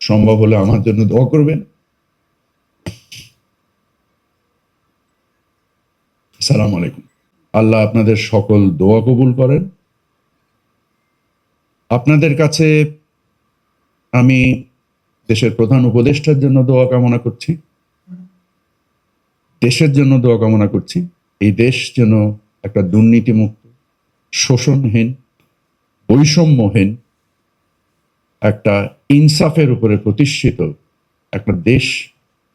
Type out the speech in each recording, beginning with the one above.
সম্ভব হলে আমার জন্য দোয়া করবেন। আসসালামু আলাইকুম। আল্লাহ আপনাদের সকল দোয়া কবুল করেন। আপনাদের কাছে আমি দেশের প্রধান উপদেষ্টার জন্য দোয়া কামনা করছি, দেশের জন্য দোয়া কামনা করছি। এই দেশ যেন একটা দুর্নীতিমুক্ত, শোষণহীন, বৈষম্যহীন, একটা ইনসাফের উপরে প্রতিষ্ঠিত একটা দেশ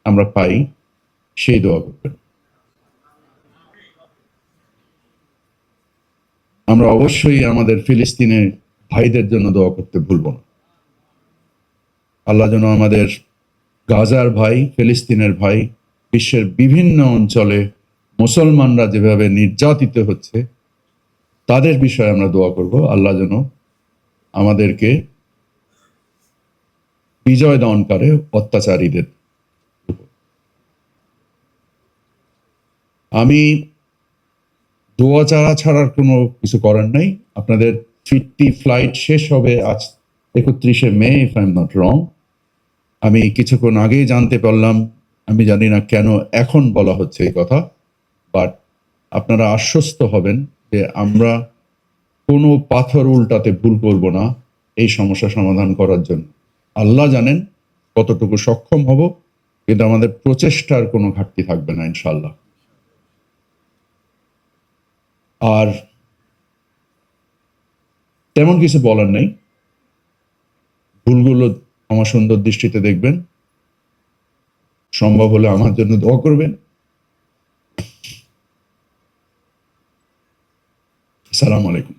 আমরা পাই, সেই দোয়া করবেন। আমরা অবশ্যই আমাদের ফিলিস্তিনের ভাইদের জন্য দোয়া করতে ভুলব না। আল্লাহ যেন আমাদের গাজার ভাই, ফিলিস্তিনের ভাই, বিশ্বের বিভিন্ন অঞ্চলে মুসলমানরা যেভাবে নির্যাতিত হচ্ছে তাদের বিষয়ে আমরা দোয়া করব। আল্লাহ যেন আমাদেরকে বিজয় দান করে অত্যাচারীদের। আমি দোয়া ছাড়ার কোনো কিছু করার নাই। আপনাদের ফিরতি ফ্লাইট শেষ হবে আজ 31শে মে, if I am not wrong. আমি কিছুক্ষণ আগেই জানতে পারলাম, আমি জানি না কেন এখন বলা হচ্ছে এই কথা, বাট আপনারা আশ্বস্ত হবেন যে আমরা কোনো পাথর উল্টাতে ভুল করব না এই সমস্যা সমাধান করার জন্য। আল্লাহ জানেন কতটুকু সক্ষম হব, কিন্তু আমাদের প্রচেষ্টার কোনো ঘাটতি থাকবে না ইনশাল্লাহ। আর তেমন কিছু বলার নেই, ভুলগুলো আমার সুন্দর দৃষ্টিতে দেখবেন, সম্ভব হলে আমার জন্য দোয়া করবেন। আসসালামু আলাইকুম।